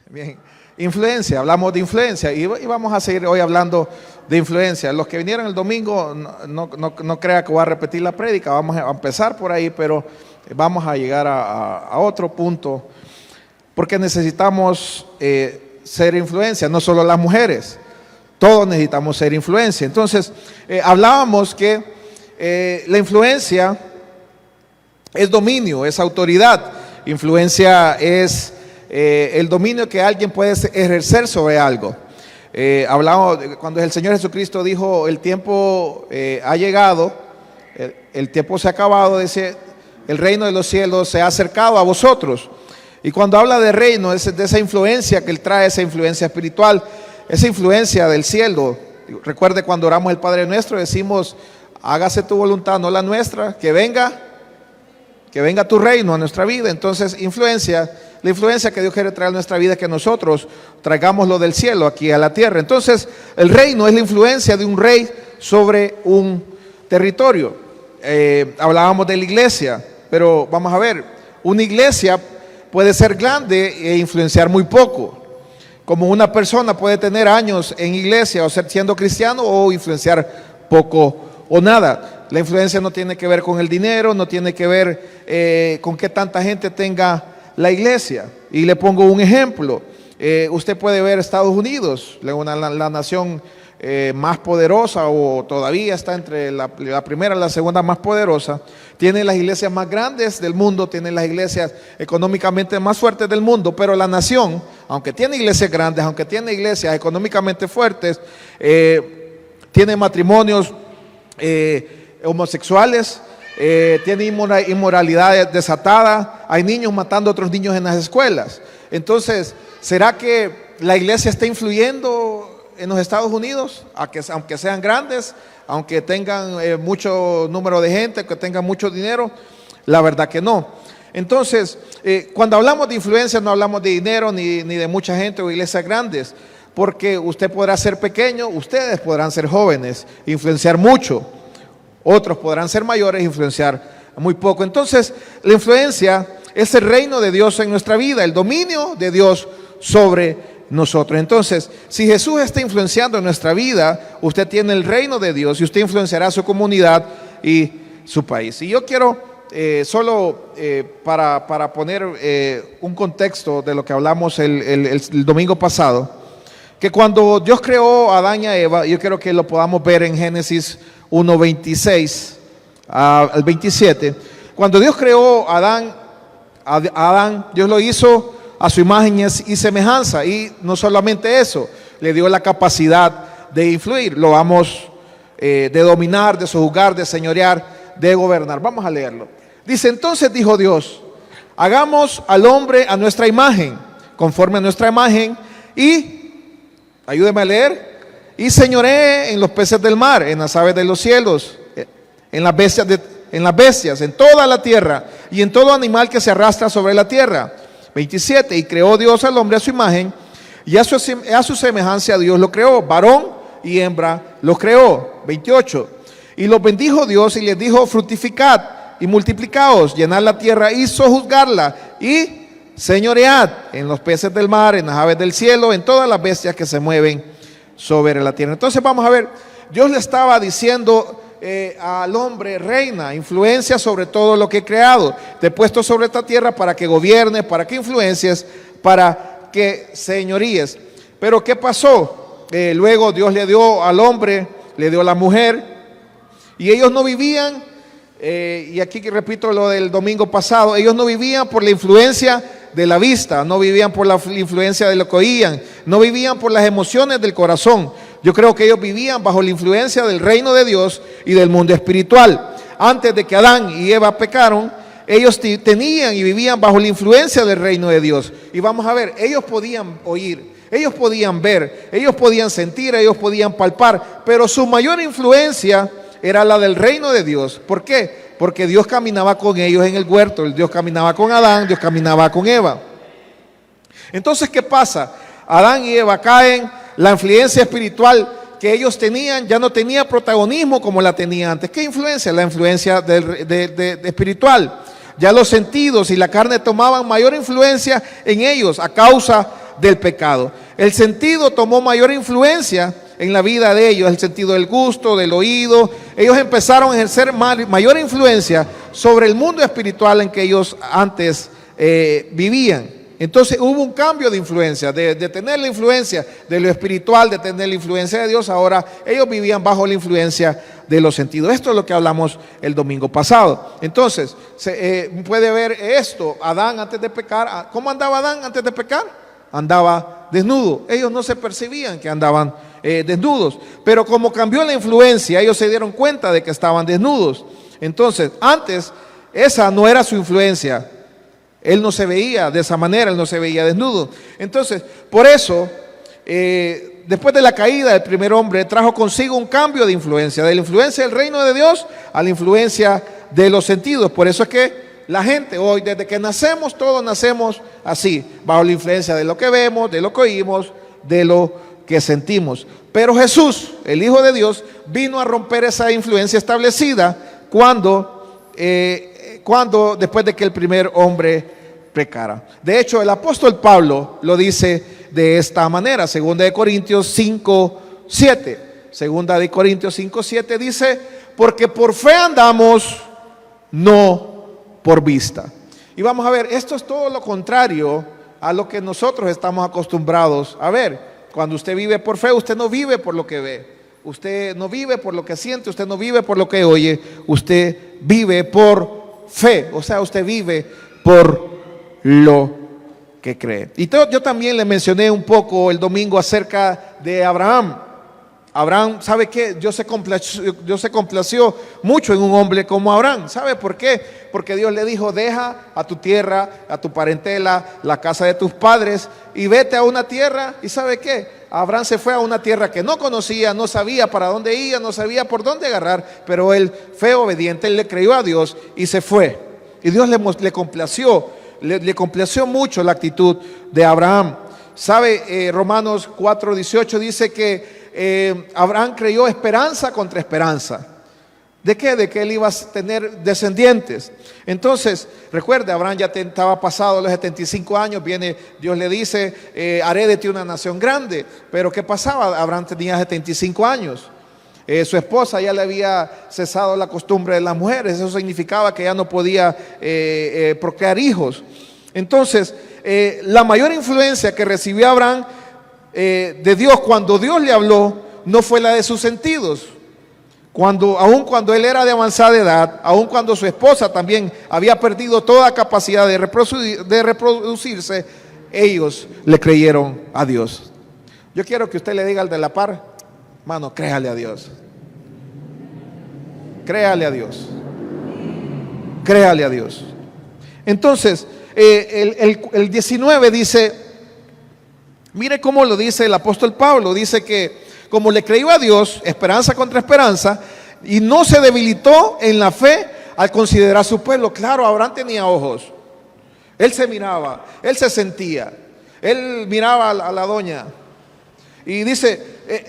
Bien, influencia, hablamos de influencia y vamos a seguir hoy hablando de influencia. Los que vinieron el domingo, no crea que voy a repetir la prédica, vamos a empezar por ahí, pero vamos a llegar a otro punto, porque necesitamos ser influencia, no solo las mujeres, todos necesitamos ser influencia. Entonces, hablábamos que la influencia es dominio, es autoridad. Influencia es el dominio que alguien puede ejercer sobre algo. Hablamos cuando el Señor Jesucristo dijo: el tiempo ha llegado, el tiempo se ha acabado, dice, el reino de los cielos se ha acercado a vosotros. Y cuando habla de reino, es de esa influencia que Él trae, esa influencia espiritual, esa influencia del cielo. Recuerde, cuando oramos el Padre Nuestro, decimos: hágase tu voluntad, no la nuestra, que venga tu reino a nuestra vida. Entonces, influencia, la influencia que Dios quiere traer a nuestra vida es que nosotros traigamos lo del cielo aquí a la tierra. Entonces, el reino es la influencia de un rey sobre un territorio. Hablábamos de la iglesia, pero vamos a ver, una iglesia puede ser grande e influenciar muy poco. Como una persona puede tener años en iglesia o ser siendo cristiano o influenciar poco o nada. La influencia no tiene que ver con el dinero, no tiene que ver con que tanta gente tenga la iglesia. Y le pongo un ejemplo. Usted puede ver Estados Unidos, la nación más poderosa, o todavía está entre la primera y la segunda más poderosa. Tiene las iglesias más grandes del mundo, tiene las iglesias económicamente más fuertes del mundo, pero la nación, aunque tiene iglesias grandes, aunque tiene iglesias económicamente fuertes, tiene matrimonios homosexuales, tiene inmoralidad desatada, hay niños matando a otros niños en las escuelas. Entonces, ¿será que la iglesia está influyendo en los Estados Unidos? Aunque sean grandes, aunque tengan mucho número de gente, que tengan mucho dinero, la verdad que no. Entonces, cuando hablamos de influencia, no hablamos de dinero ni de mucha gente o iglesias grandes, porque usted podrá ser pequeño, ustedes podrán ser jóvenes, influenciar mucho. Otros podrán ser mayores e influenciar muy poco. Entonces, la influencia es el reino de Dios en nuestra vida, el dominio de Dios sobre nosotros. Entonces, si Jesús está influenciando en nuestra vida, usted tiene el reino de Dios y usted influenciará a su comunidad y su país. Y yo quiero solo para poner un contexto de lo que hablamos el domingo pasado, que cuando Dios creó a Adán y a Eva, yo quiero que lo podamos ver en Génesis 1:26 al 27. Cuando Dios creó a Adán, Dios lo hizo a su imagen y semejanza, y no solamente eso, le dio la capacidad de influir, lo vamos de dominar, de sojuzgar, de señorear, de gobernar. Vamos a leerlo. Dice: entonces dijo Dios: hagamos al hombre a nuestra imagen, conforme a nuestra imagen, y, ayúdeme a leer, y señoree en los peces del mar, en las aves de los cielos, en las bestias, en toda la tierra, y en todo animal que se arrastra sobre la tierra. 27, y creó Dios al hombre a su imagen, y a su semejanza Dios lo creó, varón y hembra los creó. 28, y los bendijo Dios y les dijo: fructificad y multiplicaos, llenad la tierra y sojuzgarla, y señoread en los peces del mar, en las aves del cielo, en todas las bestias que se mueven sobre la tierra. Entonces vamos a ver, Dios le estaba diciendo al hombre: reina, influencia sobre todo lo que he creado, te he puesto sobre esta tierra para que gobiernes, para que influencies, para que señoríes. Pero ¿qué pasó? Luego Dios le dio al hombre, le dio a la mujer, y ellos no vivían, y aquí repito lo del domingo pasado, ellos no vivían por la influencia de la vista, no vivían por la influencia de lo que oían, no vivían por las emociones del corazón. Yo creo que ellos vivían bajo la influencia del reino de Dios y del mundo espiritual. Antes de que Adán y Eva pecaron, ellos tenían y vivían bajo la influencia del reino de Dios. Y vamos a ver, ellos podían oír, ellos podían ver, ellos podían sentir, ellos podían palpar, pero su mayor influencia era la del reino de Dios. ¿Por qué? Porque Dios caminaba con ellos en el huerto, Dios caminaba con Adán, Dios caminaba con Eva. Entonces, ¿qué pasa? Adán y Eva caen, la influencia espiritual que ellos tenían ya no tenía protagonismo como la tenía antes. ¿Qué influencia? La influencia espiritual. Ya los sentidos y la carne tomaban mayor influencia en ellos a causa del pecado. El sentido tomó mayor influencia en la vida de ellos, el sentido del gusto, del oído. Ellos empezaron a ejercer mayor influencia sobre el mundo espiritual en que ellos antes vivían. Entonces hubo un cambio de influencia, de tener la influencia de lo espiritual, de tener la influencia de Dios. Ahora ellos vivían bajo la influencia de los sentidos. Esto es lo que hablamos el domingo pasado. Entonces, se puede ver esto. Adán antes de pecar, ¿cómo andaba Adán antes de pecar? Andaba desnudo. Ellos no se percibían que andaban desnudos, pero como cambió la influencia, ellos se dieron cuenta de que estaban desnudos. Entonces, antes esa no era su influencia. Él no se veía de esa manera, él no se veía desnudo. Entonces, por eso, después de la caída del primer hombre, trajo consigo un cambio de influencia, de la influencia del reino de Dios a la influencia de los sentidos. Por eso es que la gente hoy, desde que nacemos, todos nacemos así, bajo la influencia de lo que vemos, de lo que oímos, de lo que sentimos. Pero Jesús, el Hijo de Dios, vino a romper esa influencia establecida cuando después de que el primer hombre pecara. De hecho, el apóstol Pablo lo dice de esta manera, 2 Corintios 5:7. 2 Corintios 5:7 dice: porque por fe andamos, no por vista. Y vamos a ver, esto es todo lo contrario a lo que nosotros estamos acostumbrados a ver. Cuando usted vive por fe, usted no vive por lo que ve, usted no vive por lo que siente, usted no vive por lo que oye, usted vive por fe. O sea, usted vive por lo que cree. Y yo también le mencioné un poco el domingo acerca de Abraham. Abraham, ¿sabe qué? Dios se complació mucho en un hombre como Abraham. ¿Sabe por qué? Porque Dios le dijo: deja a tu tierra, a tu parentela, la casa de tus padres y vete a una tierra. ¿Y sabe qué? Abraham se fue a una tierra que no conocía, no sabía para dónde ir, no sabía por dónde agarrar, pero él fue obediente, él le creyó a Dios y se fue. Y Dios le complació mucho la actitud de Abraham. ¿Sabe? Romanos 4:18 dice que Abraham creyó esperanza contra esperanza. ¿De qué? De que él iba a tener descendientes. Entonces, recuerde, Abraham ya estaba pasado los 75 años, viene, Dios le dice, haré de ti una nación grande. Pero ¿qué pasaba? Abraham tenía 75 años. Su esposa ya le había cesado la costumbre de las mujeres. Eso significaba que ya no podía procrear hijos. Entonces, la mayor influencia que recibió Abraham de Dios, cuando Dios le habló, no fue la de sus sentidos. Aun cuando él era de avanzada edad, aun cuando su esposa también había perdido toda capacidad de reproducirse, ellos le creyeron a Dios. Yo quiero que usted le diga al de la par: mano, créale a Dios. Créale a Dios. Créale a Dios. Entonces, el 19 dice, mire cómo lo dice el apóstol Pablo. Dice que como le creyó a Dios, esperanza contra esperanza, y no se debilitó en la fe al considerar su pueblo. Claro, Abraham tenía ojos. Él se miraba, él se sentía, él miraba a la doña. Y dice,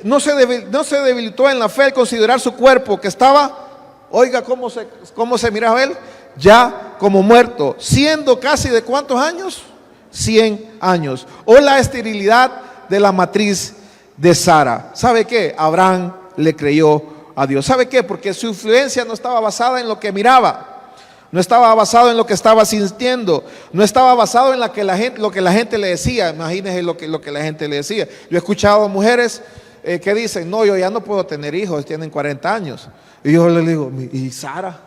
no se debilitó en la fe al considerar su cuerpo, que estaba, oiga cómo se miraba él, ya como muerto, siendo casi de ¿cuántos años? 100 años. O la esterilidad de la matriz de Sara. ¿Sabe qué? Abraham le creyó a Dios. ¿Sabe qué? Porque su influencia no estaba basada en lo que miraba, no estaba basado en lo que estaba sintiendo, no estaba basado en lo que la gente le decía. Imagínense lo que la gente le decía. Yo he escuchado mujeres que dicen: no, yo ya no puedo tener hijos, tienen 40 años. Y yo les digo: ¿y Sara?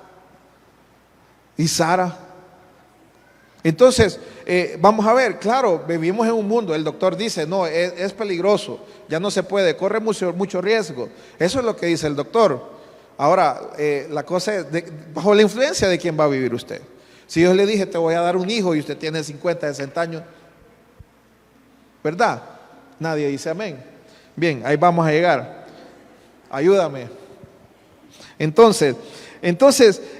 ¿Y Sara? Entonces, vamos a ver, claro, vivimos en un mundo, el doctor dice: no, es peligroso, ya no se puede, corre mucho riesgo. Eso es lo que dice el doctor. Ahora, la cosa es, bajo la influencia de quién va a vivir usted. Si yo le dije: te voy a dar un hijo, y usted tiene 50, 60 años, ¿verdad? Nadie dice amén. Bien, ahí vamos a llegar. Ayúdame. Entonces,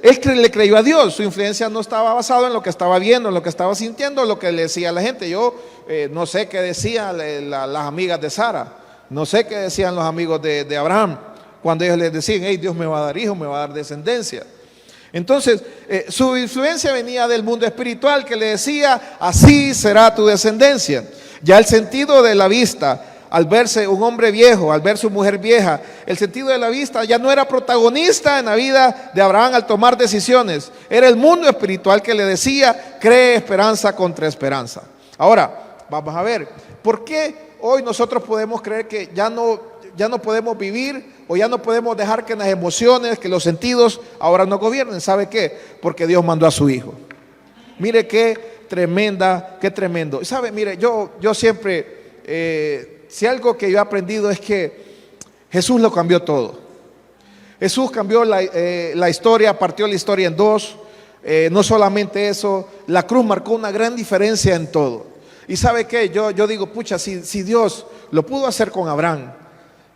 él le creyó a Dios. Su influencia no estaba basada en lo que estaba viendo, en lo que estaba sintiendo, en lo que le decía la gente. Yo no sé qué decían las amigas de Sara, no sé qué decían los amigos de Abraham, cuando ellos les decían: hey, Dios me va a dar hijos, me va a dar descendencia. Entonces, su influencia venía del mundo espiritual, que le decía: así será tu descendencia. Ya el sentido de la vista, al verse un hombre viejo, al ver su mujer vieja, el sentido de la vista ya no era protagonista en la vida de Abraham al tomar decisiones. Era el mundo espiritual que le decía: cree esperanza contra esperanza. Ahora, vamos a ver, ¿por qué hoy nosotros podemos creer que ya no podemos vivir o ya no podemos dejar que las emociones, que los sentidos ahora nos gobiernen? ¿Sabe qué? Porque Dios mandó a su Hijo. Mire qué tremendo. ¿Sabe? Mire, yo siempre... si algo que yo he aprendido es que Jesús lo cambió todo. Jesús cambió la historia, partió la historia en dos. No solamente eso, la cruz marcó una gran diferencia en todo. Y ¿sabe qué? Yo digo, pucha, si Dios lo pudo hacer con Abraham,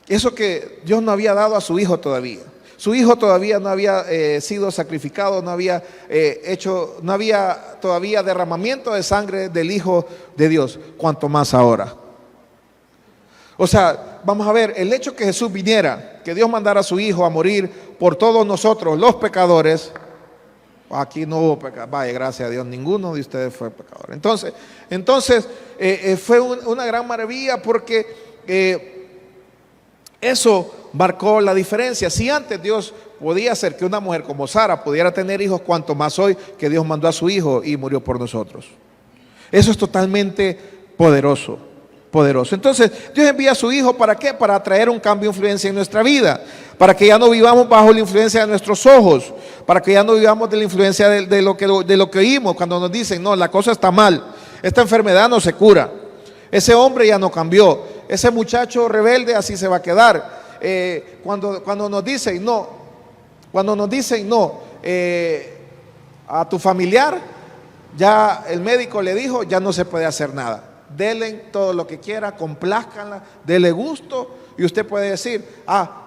eso que Dios no había dado a su hijo todavía. Su hijo todavía no había sido sacrificado, no había todavía derramamiento de sangre del Hijo de Dios, cuanto más ahora. O sea, vamos a ver, el hecho que Jesús viniera, que Dios mandara a su Hijo a morir por todos nosotros, los pecadores. Aquí no hubo pecado, vaya, gracias a Dios, ninguno de ustedes fue pecador. Entonces fue una gran maravilla, porque eso marcó la diferencia. Si antes Dios podía hacer que una mujer como Sara pudiera tener hijos, cuanto más hoy que Dios mandó a su Hijo y murió por nosotros. Eso es totalmente poderoso. Entonces Dios envía a su Hijo, ¿para qué? Para traer un cambio de influencia en nuestra vida, para que ya no vivamos bajo la influencia de nuestros ojos, para que ya no vivamos de la influencia de lo que oímos cuando nos dicen: no, la cosa está mal, esta enfermedad no se cura, ese hombre ya no cambió, ese muchacho rebelde así se va a quedar. Cuando nos dicen no, a tu familiar, ya el médico le dijo, ya no se puede hacer nada. Denle todo lo que quiera, complázcanla, dele gusto, y usted puede decir: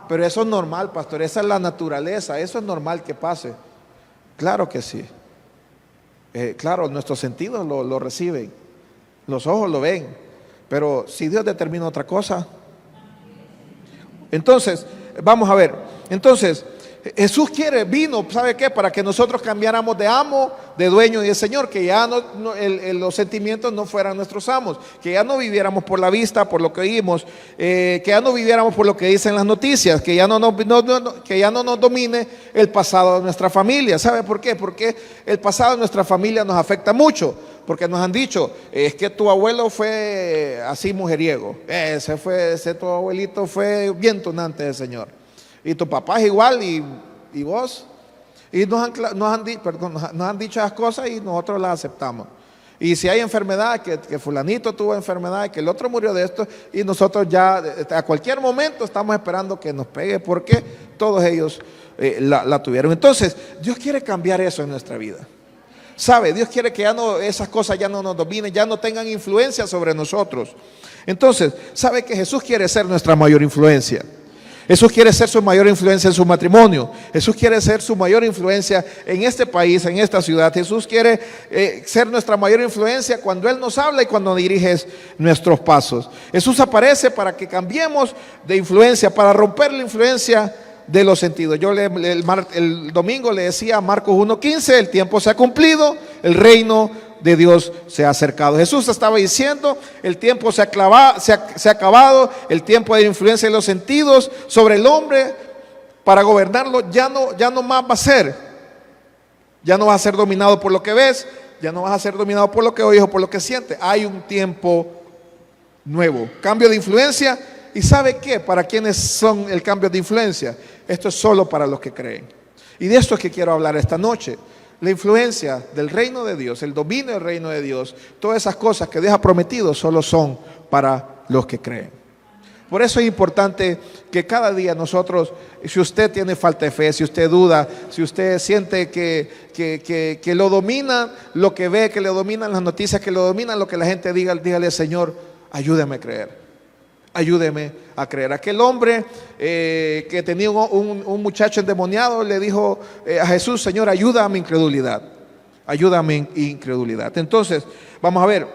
pero eso es normal, pastor, esa es la naturaleza, eso es normal que pase. Claro que sí. Claro, nuestros sentidos lo reciben, los ojos lo ven, pero si Dios determina otra cosa. Entonces, vamos a ver, Jesús vino, ¿sabe qué? Para que nosotros cambiáramos de amo, de dueño y de señor, que ya los sentimientos no fueran nuestros amos, que ya no viviéramos por la vista, por lo que oímos, que ya no viviéramos por lo que dicen las noticias, que ya no nos domine el pasado de nuestra familia. ¿Sabe por qué? Porque el pasado de nuestra familia nos afecta mucho, porque nos han dicho: es que tu abuelo fue así mujeriego, tu abuelito fue bien tunante del Señor. Y tu papá es igual, y vos. Y nos han dicho esas cosas y nosotros las aceptamos. Y si hay enfermedad, que fulanito tuvo enfermedad, que el otro murió de esto, y nosotros ya a cualquier momento estamos esperando que nos pegue, porque todos ellos la tuvieron. Entonces, Dios quiere cambiar eso en nuestra vida. ¿Sabe? Dios quiere que esas cosas ya no nos dominen, ya no tengan influencia sobre nosotros. Entonces, ¿sabe que Jesús quiere ser nuestra mayor influencia? Jesús quiere ser su mayor influencia en su matrimonio. Jesús quiere ser su mayor influencia en este país, en esta ciudad. Jesús quiere ser nuestra mayor influencia cuando Él nos habla y cuando dirige nuestros pasos. Jesús aparece para que cambiemos de influencia, para romper la influencia de los sentidos. Yo el domingo le decía a Marcos 1:15: el tiempo se ha cumplido, el reino de Dios se ha acercado. Jesús estaba diciendo: el tiempo se ha acabado, el tiempo de influencia de los sentidos sobre el hombre para gobernarlo ya no más va a ser. Ya no vas a ser dominado por lo que ves, ya no vas a ser dominado por lo que oyes o por lo que sientes. Hay un tiempo nuevo, cambio de influencia. ¿Y sabe qué? ¿Para quiénes son el cambio de influencia? Esto es solo para los que creen. Y de esto es que quiero hablar esta noche. La influencia del reino de Dios, el dominio del reino de Dios, todas esas cosas que Dios ha prometido solo son para los que creen. Por eso es importante que cada día nosotros, si usted tiene falta de fe, si usted duda, si usted siente que lo domina lo que ve, que le dominan las noticias, que lo dominan lo que la gente diga, dígale: Señor, ayúdame a creer. Ayúdeme a creer. Aquel hombre que tenía un muchacho endemoniado le dijo a Jesús: Señor, ayuda a mi incredulidad. Ayuda a mi incredulidad. Entonces, vamos a ver,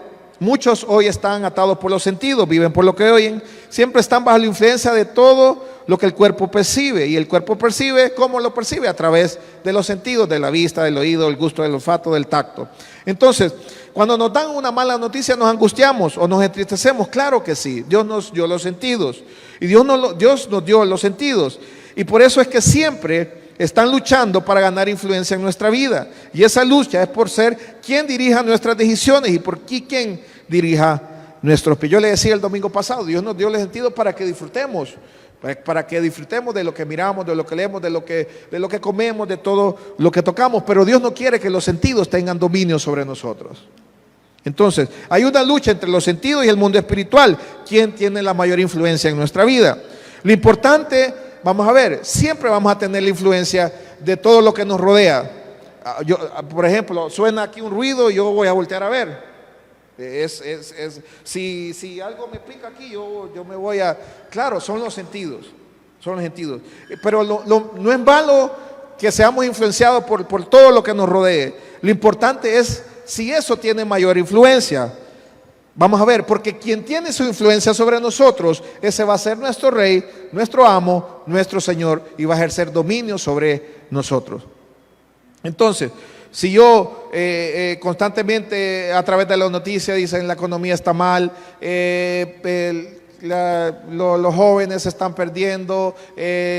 Muchos hoy están atados por los sentidos, viven por lo que oyen, siempre están bajo la influencia de todo lo que el cuerpo percibe. Y el cuerpo percibe, ¿cómo lo percibe? A través de los sentidos, de la vista, del oído, del gusto, del olfato, del tacto. Entonces, cuando nos dan una mala noticia, ¿nos angustiamos o nos entristecemos? Claro que sí, Dios nos dio los sentidos. Y Dios nos dio los sentidos. Y por eso es que siempre están luchando para ganar influencia en nuestra vida. Y esa lucha es por ser quien dirija nuestras decisiones y por quien dirija nuestros pies. Yo le decía el domingo pasado, Dios nos dio el sentido para que disfrutemos de lo que miramos, de lo que leemos, de lo que comemos, de todo lo que tocamos. Pero Dios no quiere que los sentidos tengan dominio sobre nosotros. Entonces, hay una lucha entre los sentidos y el mundo espiritual. ¿Quién tiene la mayor influencia en nuestra vida? Lo importante, vamos a ver, siempre vamos a tener la influencia de todo lo que nos rodea. Por ejemplo, suena aquí un ruido y yo voy a voltear a ver. Si algo me pica aquí, yo me voy a... Claro, son los sentidos. Pero no es malo que seamos influenciados por todo lo que nos rodee. Lo importante es si eso tiene mayor influencia. Vamos a ver, porque quien tiene su influencia sobre nosotros, ese va a ser nuestro rey, nuestro amo, nuestro Señor, y va a ejercer dominio sobre nosotros. Entonces, si yo constantemente a través de las noticias dicen la economía está mal, los jóvenes se están perdiendo,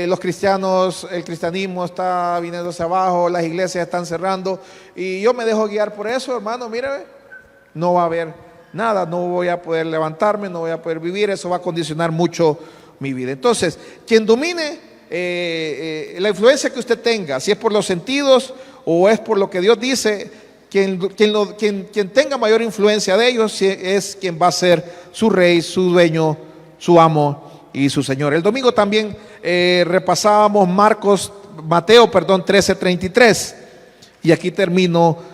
los cristianos, el cristianismo está viniéndose abajo, las iglesias están cerrando, y yo me dejo guiar por eso, hermano, mire, no va a haber nada, no voy a poder levantarme, no voy a poder vivir, eso va a condicionar mucho mi vida. Entonces, quien domine la influencia que usted tenga, si es por los sentidos o es por lo que Dios dice, quien tenga mayor influencia de ellos es quien va a ser su rey, su dueño, su amo y su Señor. El domingo también repasábamos Mateo 13:33, y aquí termino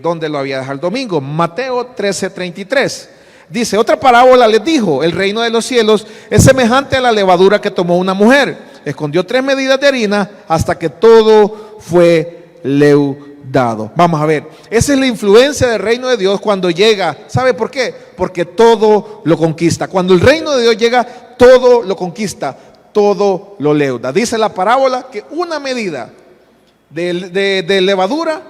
donde lo había dejado el domingo. Mateo 13:33 dice: otra parábola les dijo: el reino de los cielos es semejante a la levadura que tomó una mujer, escondió 3 medidas de harina hasta que todo fue leudado. Vamos a ver, esa es la influencia del reino de Dios cuando llega. ¿Sabe por qué? Porque todo lo conquista. Cuando el reino de Dios llega, todo lo conquista, todo lo leuda. Dice la parábola que una medida de levadura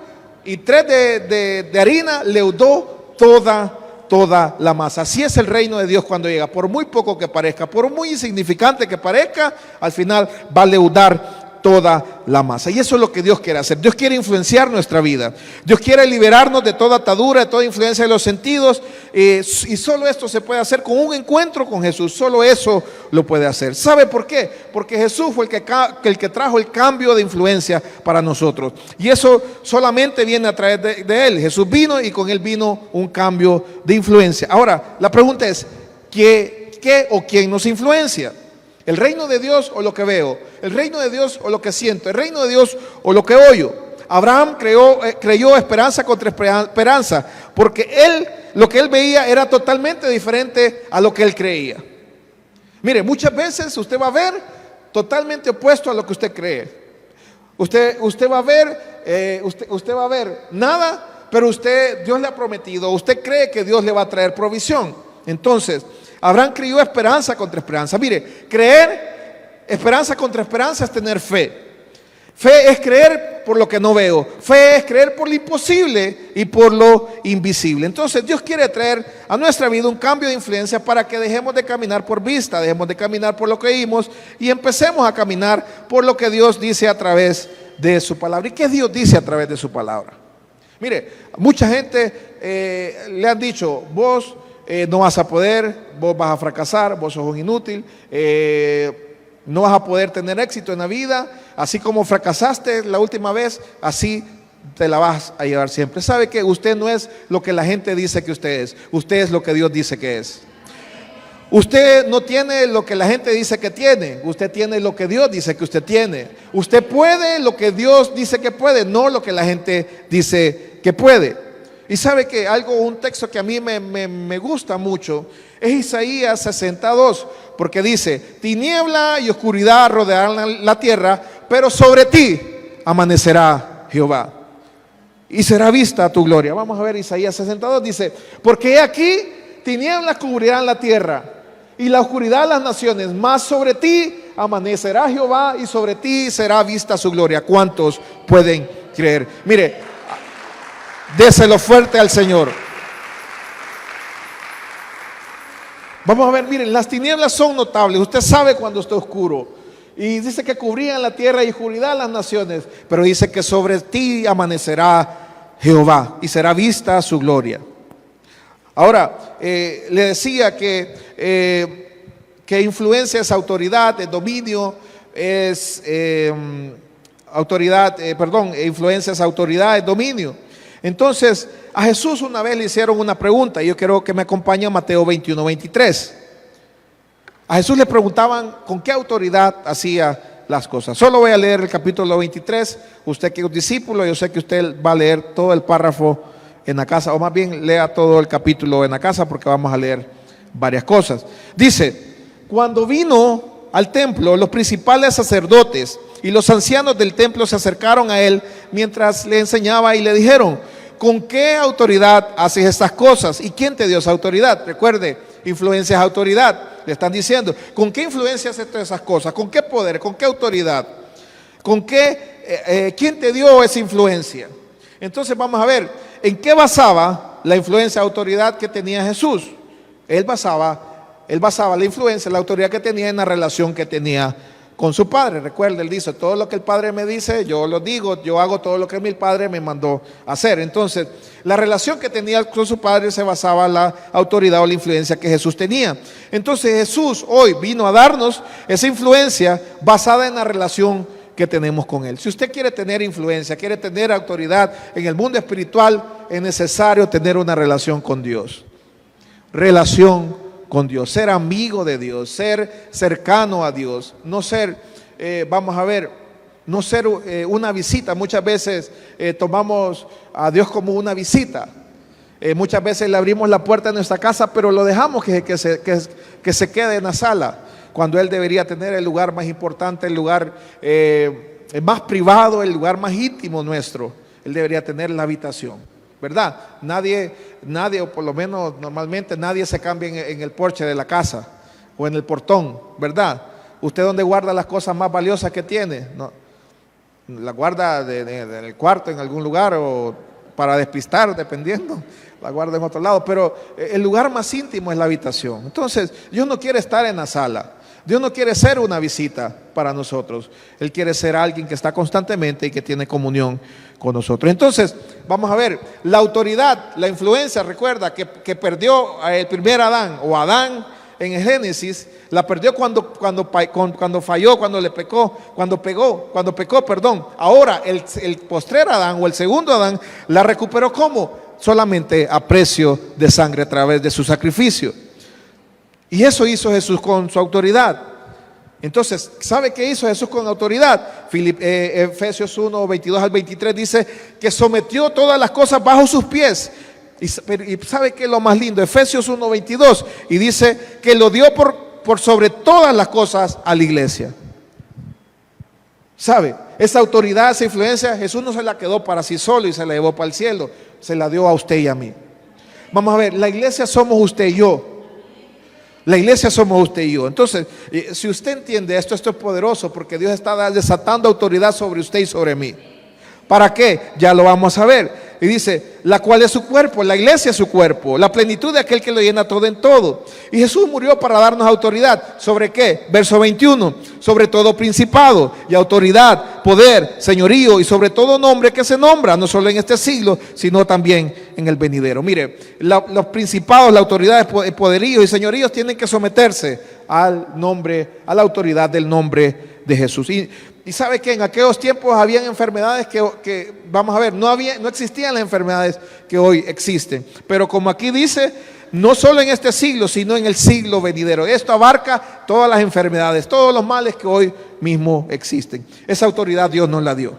y 3 de harina leudó toda la masa. Así es el reino de Dios cuando llega. Por muy poco que parezca, por muy insignificante que parezca, al final va a leudar toda la masa. Y eso es lo que Dios quiere hacer. Dios quiere influenciar nuestra vida. Dios quiere liberarnos de toda atadura, de toda influencia de los sentidos. Y solo esto se puede hacer con un encuentro con Jesús. Solo eso lo puede hacer. ¿Sabe por qué? Porque Jesús fue el que trajo el cambio de influencia para nosotros. Y eso solamente viene a través de Él. Jesús vino y con Él vino un cambio de influencia. Ahora, la pregunta es, ¿qué o quién nos influencia? ¿El reino de Dios o lo que veo? ¿El reino de Dios o lo que siento? ¿El reino de Dios o lo que oyo? Abraham creyó esperanza contra esperanza, porque lo que él veía era totalmente diferente a lo que él creía. Mire, muchas veces usted va a ver totalmente opuesto a lo que usted cree. Usted va a ver nada, pero Dios le ha prometido, usted cree que Dios le va a traer provisión. Entonces, Abraham creyó esperanza contra esperanza. Mire, creer esperanza contra esperanza es tener fe. Fe es creer por lo que no veo. Fe es creer por lo imposible y por lo invisible. Entonces Dios quiere traer a nuestra vida un cambio de influencia para que dejemos de caminar por vista, dejemos de caminar por lo que oímos y empecemos a caminar por lo que Dios dice a través de su palabra. ¿Y qué Dios dice a través de su palabra? Mire, mucha gente le han dicho: vos no vas a poder, vos vas a fracasar, vos sos un inútil, no vas a poder tener éxito en la vida, así como fracasaste la última vez, así te la vas a llevar siempre. ¿Sabe que usted no es lo que la gente dice que usted es lo que Dios dice que es? Usted no tiene lo que la gente dice que tiene, usted tiene lo que Dios dice que usted tiene. Usted puede lo que Dios dice que puede, no lo que la gente dice que puede. Y sabe que un texto que a mí me gusta mucho es Isaías 62, porque dice: tiniebla y oscuridad rodearán la tierra, pero sobre ti amanecerá Jehová. y será vista tu gloria. Vamos a ver Isaías 62, dice, porque he aquí tinieblas cubrirán la tierra y la oscuridad las naciones, mas sobre ti amanecerá Jehová y sobre ti será vista su gloria. ¿Cuántos pueden creer? Mire, déselo fuerte al Señor. Vamos a ver, miren, las tinieblas son notables. Usted sabe cuando está oscuro. Y dice que cubrían la tierra y oscuridad las naciones. Pero dice que sobre ti amanecerá Jehová y será vista su gloria. Ahora, le decía que influencia es autoridad, es dominio, es influencia es autoridad, es dominio. Entonces, a Jesús una vez le hicieron una pregunta, y yo quiero que me acompañe a Mateo 21, 23. A Jesús le preguntaban con qué autoridad hacía las cosas. Solo voy a leer el capítulo 23. Usted que es discípulo, yo sé que usted va a leer todo el párrafo en la casa, o más bien lea todo el capítulo en la casa, porque vamos a leer varias cosas. Dice, cuando vino al templo, los principales sacerdotes y los ancianos del templo se acercaron a él mientras le enseñaba y le dijeron, ¿con qué autoridad haces estas cosas? ¿Y quién te dio esa autoridad? Recuerde, influencia es autoridad. Le están diciendo, ¿con qué influencia haces todas esas cosas? ¿Con qué poder? ¿Con qué autoridad? ¿Con qué? ¿Quién te dio esa influencia? Entonces vamos a ver, ¿en qué basaba la influencia, autoridad que tenía Jesús? Él basaba la influencia, la autoridad que tenía en la relación que tenía con su Padre. Recuerde, él dice, todo lo que el Padre me dice, yo lo digo, yo hago todo lo que mi Padre me mandó hacer. Entonces, la relación que tenía con su Padre se basaba en la autoridad o la influencia que Jesús tenía. Entonces, Jesús hoy vino a darnos esa influencia basada en la relación que tenemos con Él. Si usted quiere tener influencia, quiere tener autoridad en el mundo espiritual, es necesario tener una relación con Dios. Relación con Dios, ser amigo de Dios, ser cercano a Dios, no ser, no ser una visita. Muchas veces tomamos a Dios como una visita. Muchas veces le abrimos la puerta de nuestra casa, pero lo dejamos que se quede en la sala, cuando Él debería tener el lugar más importante, el lugar más privado, el lugar más íntimo nuestro. Él debería tener la habitación. ¿Verdad? Nadie, o por lo menos normalmente nadie se cambia en el porche de la casa o en el portón, ¿verdad? ¿Usted dónde guarda las cosas más valiosas que tiene? No, la guarda en el cuarto, en algún lugar, o para despistar, dependiendo, la guarda en otro lado, pero el lugar más íntimo es la habitación. Entonces, Dios no quiere estar en la sala. Dios no quiere ser una visita para nosotros. Él quiere ser alguien que está constantemente y que tiene comunión con nosotros. Entonces, vamos a ver, la autoridad, la influencia, recuerda que perdió el primer Adán, o Adán en el Génesis, la perdió cuando falló, cuando pecó. Ahora, el postrer Adán o el segundo Adán, la recuperó ¿cómo? Solamente a precio de sangre, a través de su sacrificio. Y eso hizo Jesús con su autoridad. Entonces, ¿sabe qué hizo Jesús con autoridad? Efesios 1, 22 al 23 dice que sometió todas las cosas bajo sus pies. Y ¿sabe qué es lo más lindo? Efesios 1, 22, y dice que lo dio por sobre todas las cosas a la iglesia. ¿Sabe? Esa autoridad, esa influencia, Jesús no se la quedó para sí solo y se la llevó para el cielo. Se la dio a usted y a mí. Vamos a ver, la iglesia somos usted y yo. La iglesia somos usted y yo. Entonces, si usted entiende esto, esto es poderoso, porque Dios está desatando autoridad sobre usted y sobre mí. ¿Para qué? Ya lo vamos a ver. Y dice, la cual es su cuerpo, la iglesia es su cuerpo, la plenitud de aquel que lo llena todo en todo. Y Jesús murió para darnos autoridad. ¿Sobre qué? Verso 21, sobre todo principado y autoridad, poder, señorío y sobre todo nombre que se nombra, no solo en este siglo, sino también en el venidero. Mire, los principados, la autoridad, el poderío y señoríos tienen que someterse al nombre, a la autoridad del nombre de Jesús. Y sabe que en aquellos tiempos habían enfermedades que vamos a ver, no existían las enfermedades que hoy existen. Pero como aquí dice, no solo en este siglo, sino en el siglo venidero. Esto abarca todas las enfermedades, todos los males que hoy mismo existen. Esa autoridad Dios nos la dio.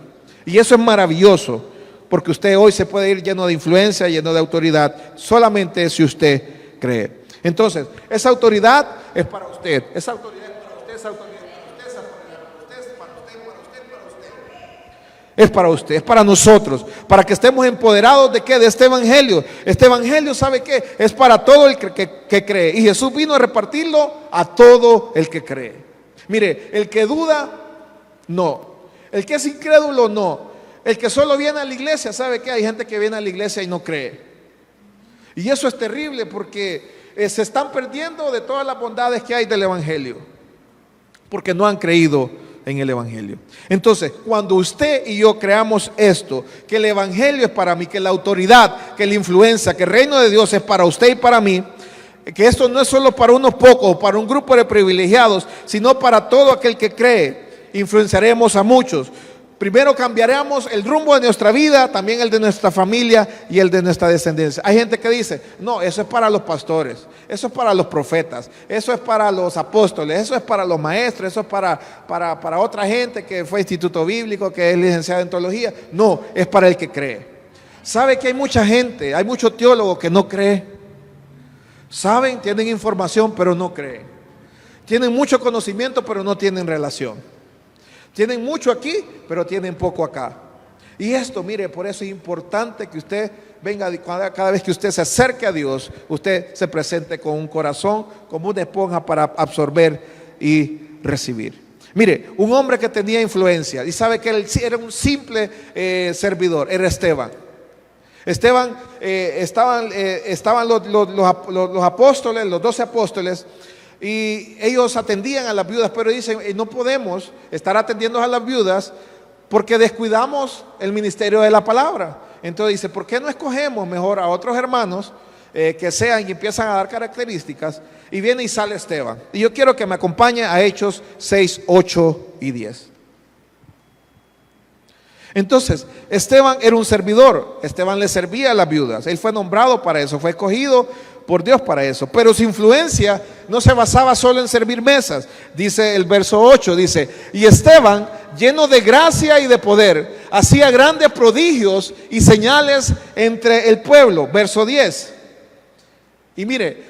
Y eso es maravilloso, porque usted hoy se puede ir lleno de influencia, lleno de autoridad, solamente si usted cree. Entonces, esa autoridad es para usted. Esa autoridad es para usted, esa autoridad es para usted, esa autoridad es para usted, para usted, para usted. Es para usted, es para nosotros, para que estemos empoderados de qué, de este evangelio. Este evangelio, ¿sabe qué? Es para todo el que cree. Y Jesús vino a repartirlo a todo el que cree. Mire, el que duda, no. El que es incrédulo, no. El que solo viene a la iglesia, ¿sabe qué? Hay gente que viene a la iglesia y no cree. Y eso es terrible porque se están perdiendo de todas las bondades que hay del evangelio, porque no han creído en el evangelio. Entonces, cuando usted y yo creamos esto, que el evangelio es para mí, que la autoridad, que la influencia, que el reino de Dios es para usted y para mí, que esto no es solo para unos pocos, para un grupo de privilegiados, sino para todo aquel que cree, influenciaremos a muchos. Primero cambiaremos el rumbo de nuestra vida, también el de nuestra familia y el de nuestra descendencia. Hay gente que dice, no, eso es para los pastores, eso es para los profetas, eso es para los apóstoles, eso es para los maestros, eso es para otra gente que fue instituto bíblico, que es licenciada en teología. No, es para el que cree. ¿Sabe que hay mucha gente, hay muchos teólogos que no creen? Saben, tienen información, pero no creen. Tienen mucho conocimiento, pero no tienen relación. Tienen mucho aquí, pero tienen poco acá. Y esto, mire, por eso es importante que usted venga, cada vez que usted se acerque a Dios, usted se presente con un corazón, como una esponja para absorber y recibir. Mire, un hombre que tenía influencia, y sabe que él era un simple servidor, era Esteban. Estaban los apóstoles, los 12 apóstoles, y ellos atendían a las viudas, pero dicen, no podemos estar atendiendo a las viudas porque descuidamos el ministerio de la palabra. Entonces dice, ¿por qué no escogemos mejor a otros hermanos que sean y empiezan a dar características? Y viene y sale Esteban. Y yo quiero que me acompañe a Hechos 6, 8 y 10. Entonces, Esteban era un servidor. Esteban le servía a las viudas. Él fue nombrado para eso, fue escogido por Dios para eso. Pero su influencia no se basaba solo en servir mesas. Dice el verso 8, dice, y Esteban, lleno de gracia y de poder, hacía grandes prodigios y señales entre el pueblo. Verso 10. Y mire,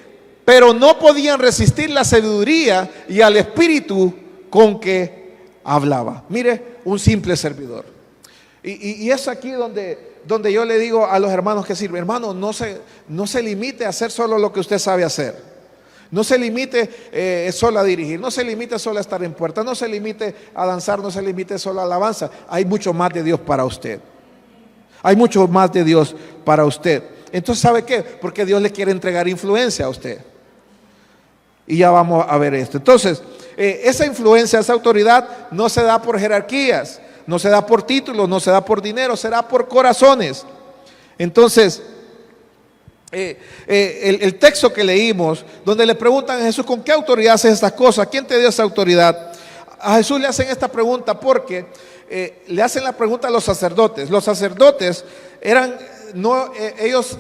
pero no podían resistir la sabiduría y al espíritu con que hablaba. Mire, un simple servidor. Y es aquí donde yo le digo a los hermanos que sirven, hermano, no se limite a hacer solo lo que usted sabe hacer. No se limite solo a dirigir, no se limite solo a estar en puerta, no se limite a danzar, no se limite solo a alabanza. Hay mucho más de Dios para usted. Hay mucho más de Dios para usted. Entonces, ¿sabe qué? Porque Dios le quiere entregar influencia a usted. Y ya vamos a ver esto. Entonces, esa influencia, esa autoridad no se da por jerarquías, no se da por títulos, no se da por dinero, se da por corazones. Entonces, el texto que leímos, donde le preguntan a Jesús, ¿con qué autoridad haces estas cosas? ¿Quién te dio esa autoridad? A Jesús le hacen esta pregunta porque le hacen la pregunta a los sacerdotes. Los sacerdotes ellos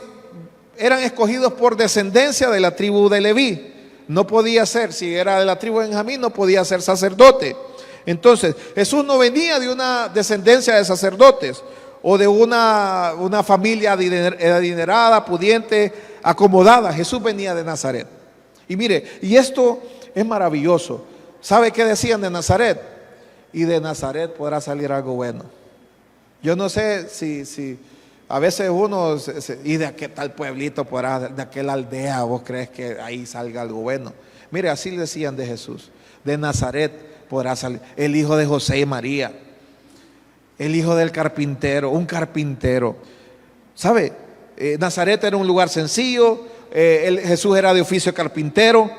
eran escogidos por descendencia de la tribu de Leví. No podía ser, si era de la tribu de Benjamín, no podía ser sacerdote. Entonces, Jesús no venía de una descendencia de sacerdotes o de una familia adinerada, pudiente, acomodada. Jesús venía de Nazaret. Y mire, y esto es maravilloso. ¿Sabe qué decían de Nazaret? Y de Nazaret podrá salir algo bueno. Yo no sé si a veces uno, y de aquel tal pueblito podrá, de aquella aldea, vos crees que ahí salga algo bueno. Mire, así decían de Jesús. De Nazaret podrá salir el hijo de José y María, el hijo del carpintero, un carpintero. ¿Sabe? Nazaret era un lugar sencillo, Jesús era de oficio carpintero.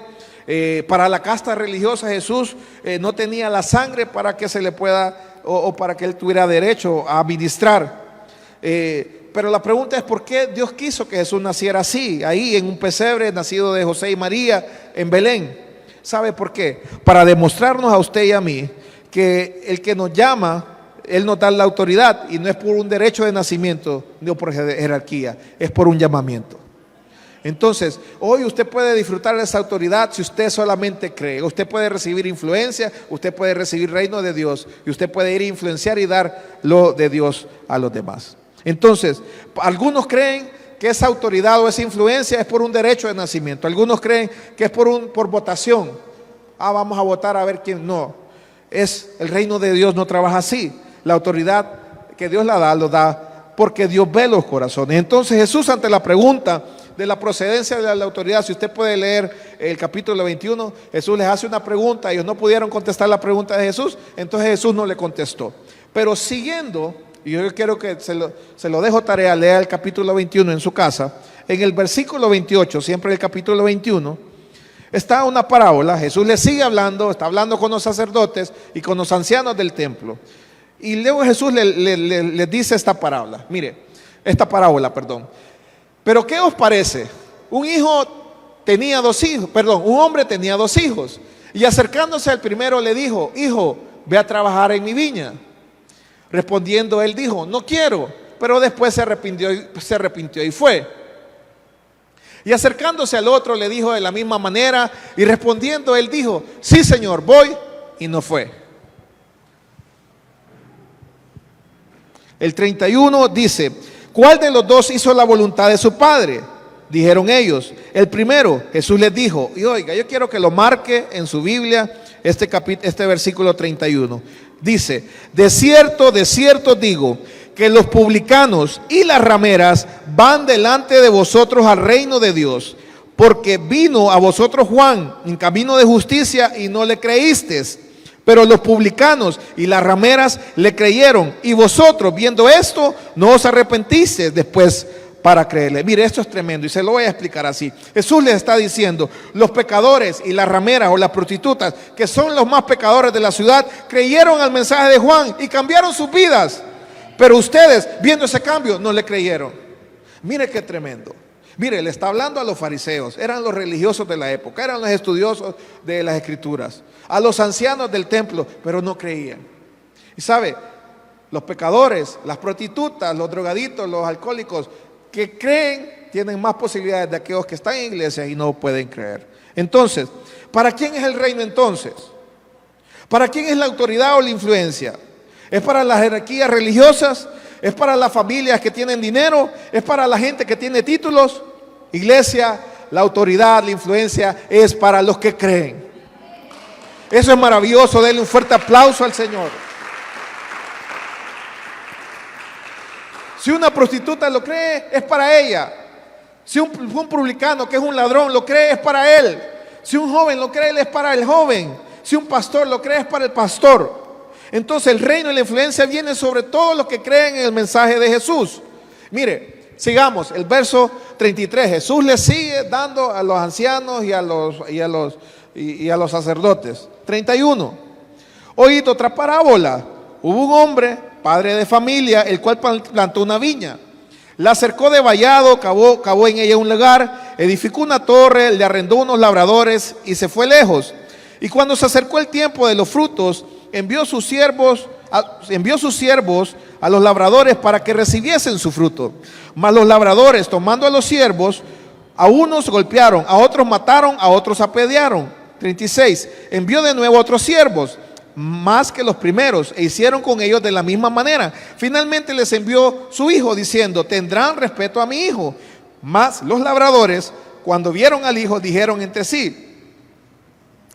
Para la casta religiosa Jesús no tenía la sangre para que se le pueda o para que él tuviera derecho a ministrar. Pero la pregunta es ¿por qué Dios quiso que Jesús naciera así, ahí en un pesebre nacido de José y María en Belén? ¿Sabe por qué? Para demostrarnos a usted y a mí que el que nos llama, Él nos da la autoridad y no es por un derecho de nacimiento, no por jerarquía, es por un llamamiento. Entonces, hoy usted puede disfrutar de esa autoridad si usted solamente cree. Usted puede recibir influencia, usted puede recibir reino de Dios y usted puede ir a influenciar y dar lo de Dios a los demás. Entonces, algunos creen que esa autoridad o esa influencia es por un derecho de nacimiento. Algunos creen que es por votación. Vamos a votar a ver quién. No, el reino de Dios no trabaja así. La autoridad que Dios la da, lo da porque Dios ve los corazones. Entonces Jesús, ante la pregunta de la procedencia de la autoridad, si usted puede leer el capítulo 21, Jesús les hace una pregunta, ellos no pudieron contestar la pregunta de Jesús, entonces Jesús no le contestó. Pero siguiendo, y yo quiero que se lo dejo tarea, lea el capítulo 21 en su casa, en el versículo 28, siempre el capítulo 21, está una parábola. Jesús le sigue hablando, está hablando con los sacerdotes y con los ancianos del templo. Y luego Jesús le dice esta parábola. Mire, esta parábola, perdón. Pero ¿qué os parece? Un hombre tenía dos hijos. Y acercándose al primero le dijo: hijo, ve a trabajar en mi viña. Respondiendo él dijo: no quiero. Pero después se arrepintió y fue. Y acercándose al otro le dijo de la misma manera, y respondiendo él dijo: sí, Señor, voy, y no fue. El 31 dice: ¿cuál de los dos hizo la voluntad de su padre? Dijeron ellos: el primero. Jesús les dijo, y oiga, yo quiero que lo marque en su Biblia, este versículo 31. Dice: de cierto digo, que los publicanos y las rameras van delante de vosotros al reino de Dios, porque vino a vosotros Juan en camino de justicia y no le creísteis, pero los publicanos y las rameras le creyeron, y vosotros, viendo esto, no os arrepentisteis después para creerle. Mire, esto es tremendo y se lo voy a explicar así. Jesús les está diciendo: los pecadores y las rameras o las prostitutas, que son los más pecadores de la ciudad, creyeron al mensaje de Juan y cambiaron sus vidas. Pero ustedes, viendo ese cambio, no le creyeron. Mire qué tremendo. Mire, le está hablando a los fariseos, eran los religiosos de la época, eran los estudiosos de las escrituras, a los ancianos del templo, pero no creían. Y sabe, los pecadores, las prostitutas, los drogaditos, los alcohólicos que creen, tienen más posibilidades de aquellos que están en iglesia y no pueden creer. Entonces, ¿para quién es el reino entonces? ¿Para quién es la autoridad o la influencia? ¿Es para las jerarquías religiosas? ¿Es para las familias que tienen dinero? ¿Es para la gente que tiene títulos? Iglesia, la autoridad, la influencia es para los que creen. Eso es maravilloso. Denle un fuerte aplauso al Señor. Si una prostituta lo cree, es para ella. Si un publicano que es un ladrón lo cree, es para él. Si un joven lo cree, es para el joven. Si un pastor lo cree, es para el pastor. Entonces el reino y la influencia vienen sobre todos los que creen en el mensaje de Jesús. Mire, sigamos el verso 33. Jesús le sigue dando a los ancianos y a los sacerdotes. 31. Oíd otra parábola. Hubo un hombre, padre de familia, el cual plantó una viña. La cercó de vallado, cavó en ella un lagar, edificó una torre, le arrendó unos labradores y se fue lejos. Y cuando se acercó el tiempo de los frutos, envió sus siervos a los labradores para que recibiesen su fruto. Mas los labradores, tomando a los siervos, a unos golpearon, a otros mataron, a otros apedrearon. 36. Envió de nuevo a otros siervos, más que los primeros, e hicieron con ellos de la misma manera. Finalmente les envió su hijo, diciendo: tendrán respeto a mi hijo. Mas los labradores, cuando vieron al hijo, dijeron entre sí: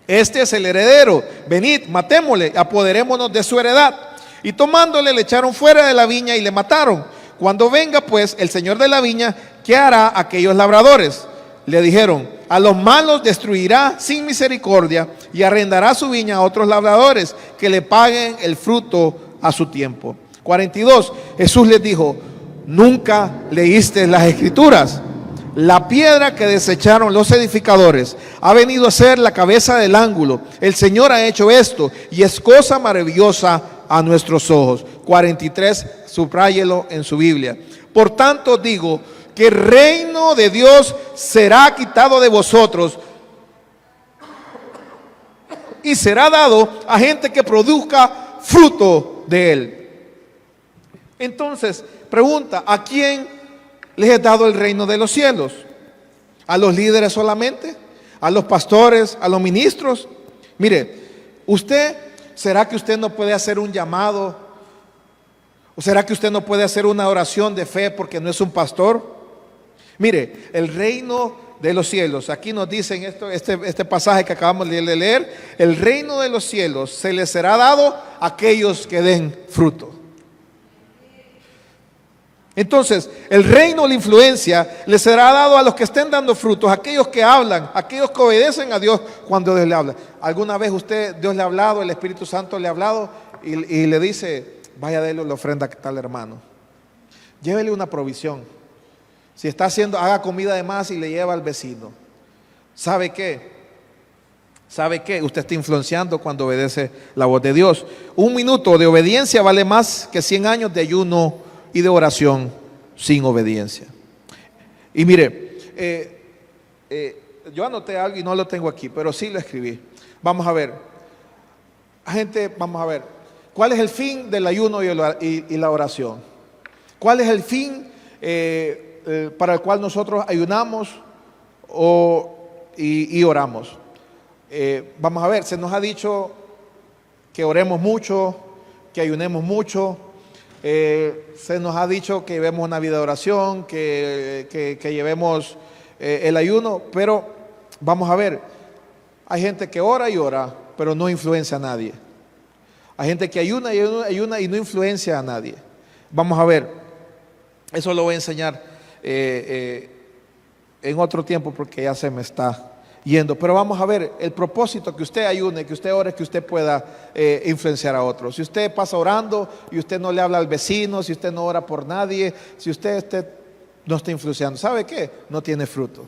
este es el heredero, venid, matémosle, apoderémonos de su heredad. Y tomándole, le echaron fuera de la viña y le mataron. Cuando venga pues el señor de la viña, ¿qué hará aquellos labradores? Le dijeron: a los malos destruirá sin misericordia y arrendará su viña a otros labradores que le paguen el fruto a su tiempo. 42. Jesús les dijo: ¿nunca leíste las escrituras? La piedra que desecharon los edificadores ha venido a ser la cabeza del ángulo. El Señor ha hecho esto y es cosa maravillosa a nuestros ojos. 43, subráyelo en su Biblia. Por tanto digo que el reino de Dios será quitado de vosotros y será dado a gente que produzca fruto de él. Entonces, pregunta: ¿a quién les he dado el reino de los cielos? ¿A los líderes solamente? ¿A los pastores? ¿A los ministros? Mire, ¿será que usted no puede hacer un llamado? ¿O será que usted no puede hacer una oración de fe porque no es un pastor? Mire, el reino de los cielos, aquí nos dicen este pasaje que acabamos de leer: el reino de los cielos se les será dado a aquellos que den fruto. Entonces, el reino, la influencia, le será dado a los que estén dando frutos, aquellos que hablan, aquellos que obedecen a Dios cuando Dios le habla. ¿Alguna vez Dios le ha hablado, el Espíritu Santo le ha hablado y le dice, vaya a darle la ofrenda a tal hermano? Llévele una provisión. Si está haciendo, haga comida de más y le lleva al vecino. ¿Sabe qué? ¿Sabe qué? Usted está influenciando cuando obedece la voz de Dios. 1 minuto de obediencia vale más que 100 años de ayuno y de oración sin obediencia. Y mire, yo anoté algo y no lo tengo aquí, pero sí lo escribí. Vamos a ver, gente, vamos a ver, ¿cuál es el fin del ayuno y la oración? ¿Cuál es el fin para el cual nosotros ayunamos y oramos? Vamos a ver, se nos ha dicho que oremos mucho, que ayunemos mucho. Se nos ha dicho que llevemos una vida de oración, que llevemos el ayuno, pero vamos a ver, hay gente que ora y ora, pero no influencia a nadie. Hay gente que ayuna y no influencia a nadie. Vamos a ver, eso lo voy a enseñar en otro tiempo porque ya se me está yendo, pero vamos a ver el propósito: que usted ayune, que usted ore, que usted pueda influenciar a otros. Si usted pasa orando y usted no le habla al vecino, si usted no ora por nadie, si usted no está influenciando, ¿sabe qué? No tiene fruto.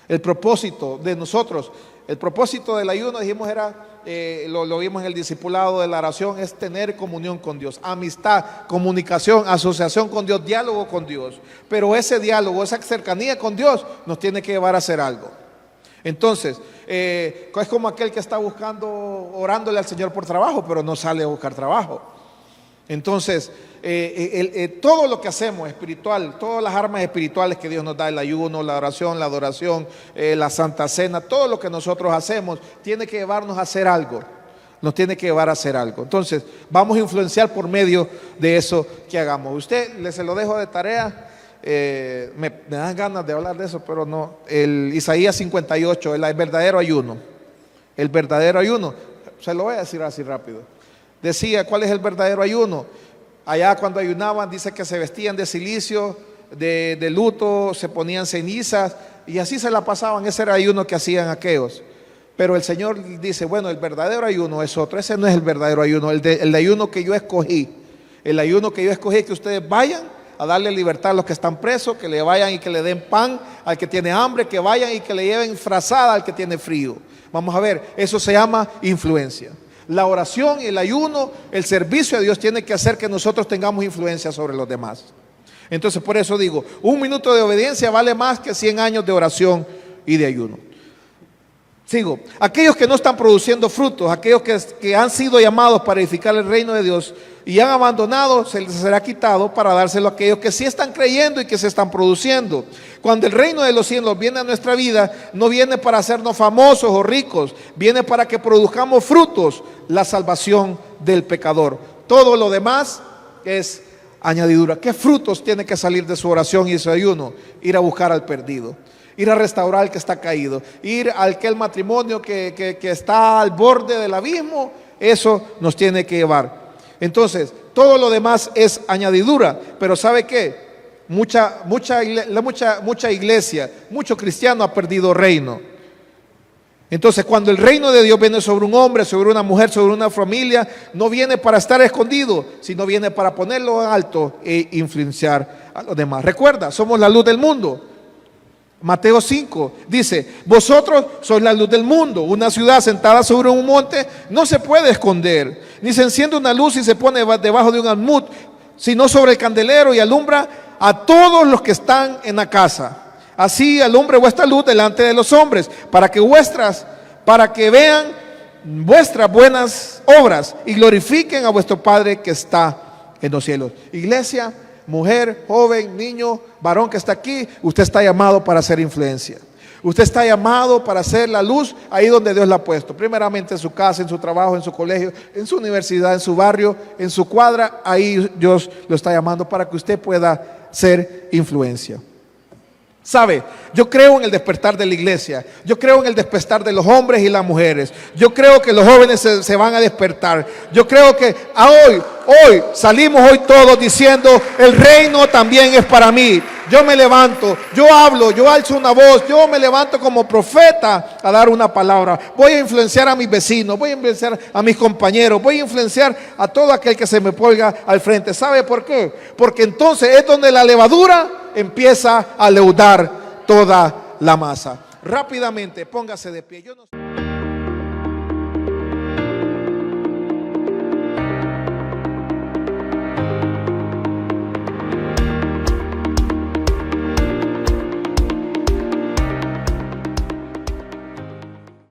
El propósito de nosotros, el propósito del ayuno, dijimos, era, lo vimos en el discipulado de la oración, es tener comunión con Dios, amistad, comunicación, asociación con Dios, diálogo con Dios. Pero ese diálogo, esa cercanía con Dios nos tiene que llevar a hacer algo. Entonces, es como aquel que está orándole al Señor por trabajo, pero no sale a buscar trabajo. Entonces, todo lo que hacemos espiritual, todas las armas espirituales que Dios nos da, el ayuno, la oración, la adoración, la Santa Cena, todo lo que nosotros hacemos, tiene que llevarnos a hacer algo. Nos tiene que llevar a hacer algo. Entonces, vamos a influenciar por medio de eso que hagamos. Usted, se lo dejo de tarea. Me dan ganas de hablar de eso, pero no. El Isaías 58, el verdadero ayuno. El verdadero ayuno. Se lo voy a decir así rápido. Decía, ¿cuál es el verdadero ayuno? Allá cuando ayunaban, dice que se vestían de cilicio, de luto, se ponían cenizas y así se la pasaban. Ese era el ayuno que hacían aquellos. Pero el Señor dice, bueno, el verdadero ayuno es otro. Ese no es el verdadero ayuno, el ayuno que yo escogí. El ayuno que yo escogí es que ustedes vayan a darle libertad a los que están presos, que le vayan y que le den pan al que tiene hambre, que vayan y que le lleven frazada al que tiene frío. Vamos a ver, eso se llama influencia. La oración y el ayuno, el servicio a Dios tiene que hacer que nosotros tengamos influencia sobre los demás. Entonces, por eso digo, 1 minuto de obediencia vale más que 100 años de oración y de ayuno. Sigo. Aquellos que no están produciendo frutos, aquellos que han sido llamados para edificar el reino de Dios y han abandonado, se les será quitado para dárselo a aquellos que sí están creyendo y que se están produciendo. Cuando el reino de los cielos viene a nuestra vida, no viene para hacernos famosos o ricos, viene para que produzcamos frutos, la salvación del pecador. Todo lo demás es añadidura. ¿Qué frutos tiene que salir de su oración y su ayuno? Ir a buscar al perdido, ir a restaurar al que está caído, ir a aquel matrimonio que está al borde del abismo. Eso nos tiene que llevar. Entonces, todo lo demás es añadidura. Pero ¿sabe qué? Mucha iglesia, mucho cristiano ha perdido reino. Entonces, cuando el reino de Dios viene sobre un hombre, sobre una mujer, sobre una familia, no viene para estar escondido, sino viene para ponerlo en alto e influenciar a los demás. Recuerda, somos la luz del mundo. Mateo 5 dice, vosotros sois la luz del mundo. Una ciudad sentada sobre un monte no se puede esconder, ni se enciende una luz y se pone debajo de un almud, sino sobre el candelero y alumbra a todos los que están en la casa. Así alumbre vuestra luz delante de los hombres, para que vean vuestras buenas obras y glorifiquen a vuestro Padre que está en los cielos. Iglesia, mujer, joven, niño, varón que está aquí, usted está llamado para hacer influencia. Usted está llamado para hacer la luz ahí donde Dios la ha puesto. Primeramente en su casa, en su trabajo, en su colegio, en su universidad, en su barrio, en su cuadra. Ahí Dios lo está llamando para que usted pueda ser influencia. ¿Sabe? Yo creo en el despertar de la iglesia. Yo creo en el despertar de los hombres y las mujeres. Yo creo que los jóvenes se van a despertar. Yo creo que hoy Hoy salimos hoy todos diciendo, el reino también es para mí. Yo me levanto, yo hablo, yo alzo una voz, yo me levanto como profeta a dar una palabra. Voy a influenciar a mis vecinos, voy a influenciar a mis compañeros, voy a influenciar a todo aquel que se me ponga al frente. ¿Sabe por qué? Porque entonces es donde la levadura empieza a leudar toda la masa. Rápidamente, póngase de pie.